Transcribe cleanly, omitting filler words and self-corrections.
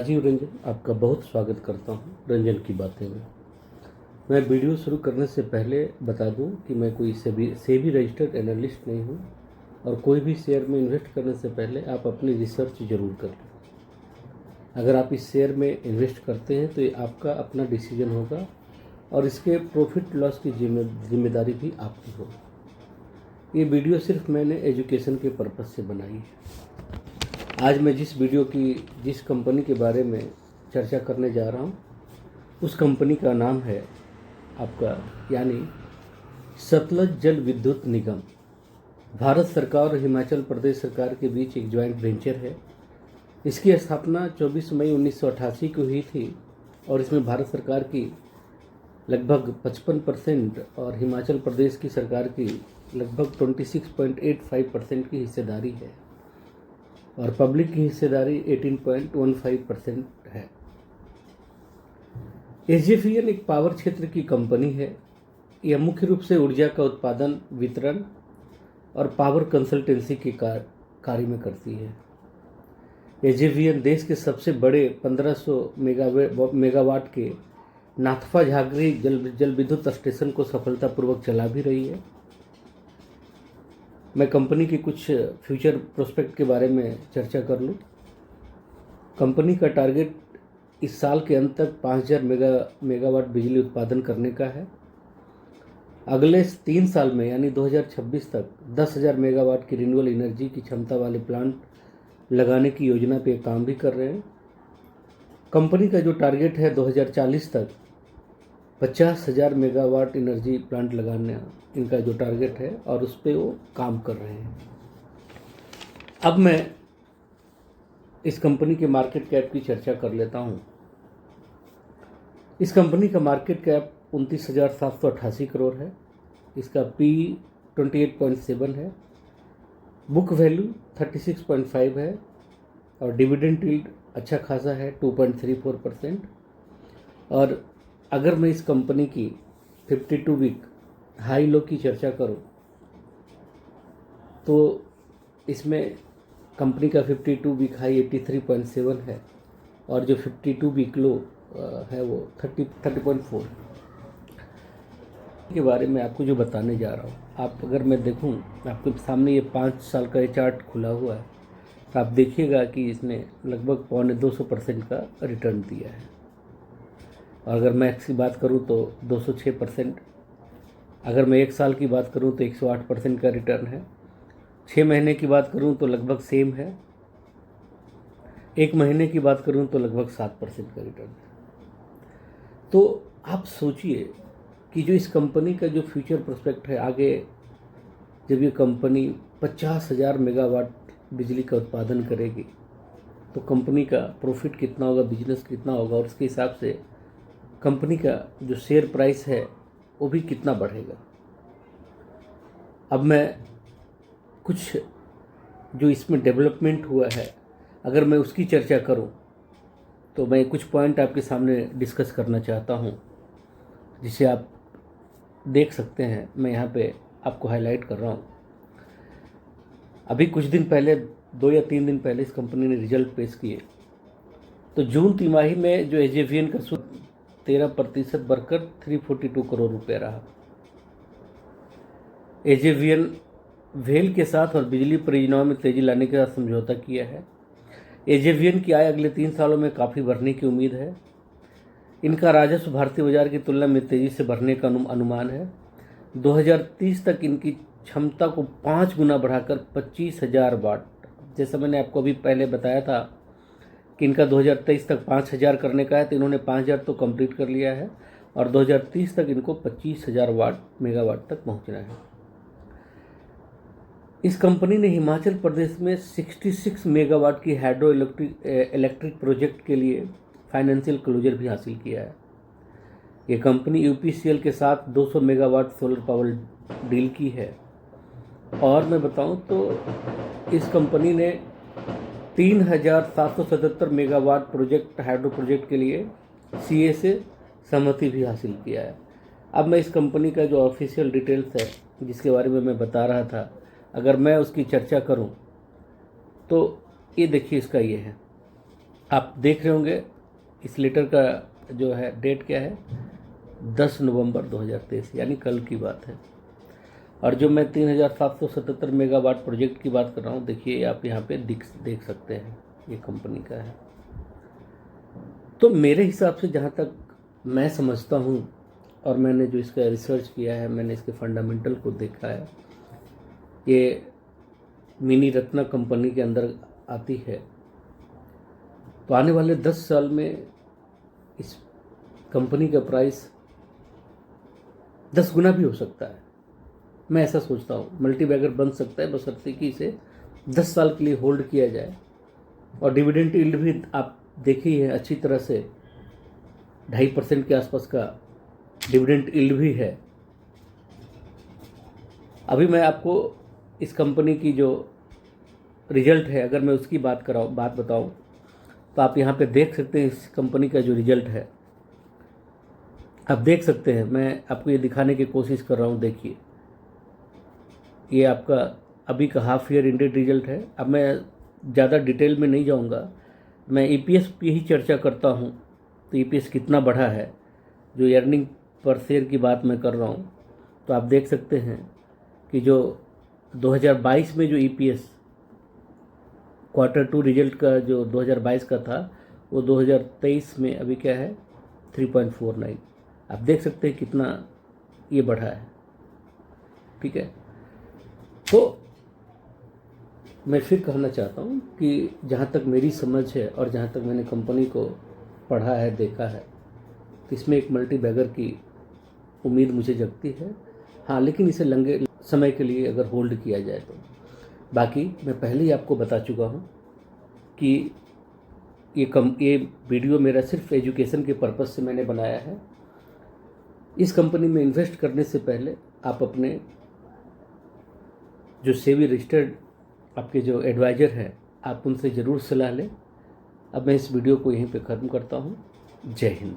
राजीव रंजन आपका बहुत स्वागत करता हूं रंजन की बातें में। मैं वीडियो शुरू करने से पहले बता दूं कि मैं कोई सेबी रजिस्टर्ड एनालिस्ट नहीं हूं और कोई भी शेयर में इन्वेस्ट करने से पहले आप अपनी रिसर्च जरूर कर लें। अगर आप इस शेयर में इन्वेस्ट करते हैं तो ये आपका अपना डिसीजन होगा और इसके प्रॉफिट लॉस की जिम्मेदारी भी आपकी होगी। ये वीडियो सिर्फ मैंने एजुकेशन के पर्पज़ से बनाई है। आज मैं जिस कंपनी के बारे में चर्चा करने जा रहा हूँ उस कंपनी का नाम है आपका यानी सतलज जल विद्युत निगम। भारत सरकार और हिमाचल प्रदेश सरकार के बीच एक जॉइंट वेंचर है। इसकी स्थापना 24 मई 1988 को हुई थी और इसमें भारत सरकार की लगभग 55% और हिमाचल प्रदेश की सरकार की लगभग 26.85% की हिस्सेदारी है और पब्लिक की हिस्सेदारी 18.15% है। एसजेवीएन एक पावर क्षेत्र की कंपनी है। यह मुख्य रूप से ऊर्जा का उत्पादन, वितरण और पावर कंसल्टेंसी के कार्य में करती है। एसजेवीएन देश के सबसे बड़े 1500 मेगावाट के नाथपा झागरी जल विद्युत स्टेशन को सफलतापूर्वक चला भी रही है। मैं कंपनी के कुछ फ्यूचर प्रोस्पेक्ट के बारे में चर्चा कर लूँ। कंपनी का टारगेट इस साल के अंत तक 5000 मेगावाट बिजली उत्पादन करने का है। अगले 3 साल में यानी 2026 तक 10,000 मेगावाट की रिन्यूएबल एनर्जी की क्षमता वाले प्लांट लगाने की योजना पे काम भी कर रहे हैं। कंपनी का जो टारगेट है 2040 तक 50,000 मेगावाट एनर्जी प्लांट लगाने इनका जो टारगेट है और उस पर वो काम कर रहे हैं। अब मैं इस कंपनी के मार्केट कैप की चर्चा कर लेता हूँ। इस कंपनी का मार्केट कैप 29,788 करोड़ है। इसका P 28.7 है। बुक वैल्यू 36.5 है और डिविडेंड यील्ड अच्छा खासा है 2.34%। और अगर मैं इस कंपनी की 52 वीक हाई लो की चर्चा करूं तो इसमें कंपनी का 52 वीक हाई 83.7 है और जो 52 वीक लो है वो 30.4 के बारे में आपको जो बताने जा रहा हूँ। आप अगर मैं देखूँ आपके सामने ये 5 साल का ये चार्ट खुला हुआ है तो आप देखिएगा कि इसने लगभग 250% का रिटर्न दिया है। और अगर मैं एक्स की बात करूं तो 206%। अगर मैं 1 साल की बात करूं तो 108% का रिटर्न है। 6 महीने की बात करूं तो लगभग सेम है। 1 महीने की बात करूं तो लगभग 7% का रिटर्न है। तो आप सोचिए कि जो इस कंपनी का जो फ्यूचर प्रोस्पेक्ट है, आगे जब ये कंपनी 50,000 मेगावाट बिजली का उत्पादन करेगी तो कंपनी का प्रॉफिट कितना होगा, बिजनेस कितना होगा और उसके हिसाब से कंपनी का जो शेयर प्राइस है वो भी कितना बढ़ेगा। अब मैं कुछ जो इसमें डेवलपमेंट हुआ है अगर मैं उसकी चर्चा करूं तो मैं कुछ पॉइंट आपके सामने डिस्कस करना चाहता हूं जिसे आप देख सकते हैं। मैं यहाँ पे आपको हाईलाइट कर रहा हूँ। अभी कुछ दिन पहले 2 या 3 दिन पहले इस कंपनी ने रिजल्ट पेश किए तो जून तिमाही में जो एसजेवीएन का 13% बढ़कर 342 करोड़ रुपए रहा। एसजेवीएन वेल के साथ और बिजली परियोजनाओं में तेजी लाने के साथ समझौता किया है। एसजेवीएन की आय अगले 3 सालों में काफ़ी बढ़ने की उम्मीद है। इनका राजस्व भारतीय बाजार की तुलना में तेजी से बढ़ने का अनुमान है। 2030 तक इनकी क्षमता को 5 गुना बढ़ाकर 25,000 वाट, जैसा मैंने आपको अभी पहले बताया था कि इनका 2023 तक 5,000 करने का है तो इन्होंने 5,000 तो कंप्लीट कर लिया है और 2030 तक इनको 25,000 मेगावाट तक पहुंचना है। इस कंपनी ने हिमाचल प्रदेश में 66 मेगावाट की हाइड्रो इलेक्ट्रिक प्रोजेक्ट के लिए फाइनेंशियल क्लोजर भी हासिल किया है। ये कंपनी यूपीसीएल के साथ 200 मेगावाट सोलर पावर डील की है। और मैं बताऊं तो इस कंपनी ने 3,777 मेगावाट हाइड्रो प्रोजेक्ट के लिए सीए से सहमति भी हासिल किया है। अब मैं इस कंपनी का जो ऑफिशियल डिटेल्स है जिसके बारे में मैं बता रहा था, अगर मैं उसकी चर्चा करूं तो ये देखिए इसका ये है। आप देख रहे होंगे इस लेटर का जो है डेट क्या है, 10 नवंबर 2023, यानी कल की बात है। और जो मैं 3777 मेगावाट प्रोजेक्ट की बात कर रहा हूँ, देखिए आप यहाँ पे देख सकते हैं, ये कंपनी का है। तो मेरे हिसाब से जहाँ तक मैं समझता हूँ और मैंने जो इसका रिसर्च किया है, मैंने इसके फंडामेंटल को देखा है, ये मिनी रत्ना कंपनी के अंदर आती है। तो आने वाले 10 साल में इस कंपनी का प्राइस 10 गुना भी हो सकता है, मैं ऐसा सोचता हूँ। मल्टीबैगर बन सकता है, बशर्ते कि इसे 10 साल के लिए होल्ड किया जाए। और डिविडेंड यील्ड भी आप देखिए है अच्छी तरह से, 2.5% के आसपास का डिविडेंड यील्ड भी है। अभी मैं आपको इस कंपनी की जो रिजल्ट है, अगर मैं उसकी बात बताऊं, तो आप यहाँ पे देख सकते हैं इस कंपनी का जो रिजल्ट है। आप देख सकते हैं, मैं आपको ये दिखाने की कोशिश कर रहा हूँ। देखिए, ये आपका अभी का हाफ ईयर इंडेड रिजल्ट है। अब मैं ज़्यादा डिटेल में नहीं जाऊँगा, मैं ईपीएस पे ही चर्चा करता हूँ। तो ईपीएस कितना बढ़ा है, जो अर्निंग पर शेयर की बात मैं कर रहा हूँ, तो आप देख सकते हैं कि जो 2022 में जो ईपीएस Q2 रिजल्ट का जो 2022 का था, वो 2023 में अभी क्या है, 3.49। आप देख सकते हैं कितना ये बढ़ा है। ठीक है, तो मैं फिर कहना चाहता हूँ कि जहाँ तक मेरी समझ है और जहाँ तक मैंने कंपनी को पढ़ा है, देखा है, तो इसमें एक मल्टी बैगर की उम्मीद मुझे जगती है। हाँ, लेकिन इसे लंबे समय के लिए अगर होल्ड किया जाए तो। बाकी मैं पहले ही आपको बता चुका हूँ कि ये वीडियो मेरा सिर्फ एजुकेशन के पर्पज़ से मैंने बनाया है। इस कंपनी में इन्वेस्ट करने से पहले आप अपने जो सेबी रजिस्टर्ड आपके जो एडवाइज़र हैं, आप उनसे ज़रूर सलाह लें। अब मैं इस वीडियो को यहीं पे ख़त्म करता हूँ। जय हिंद।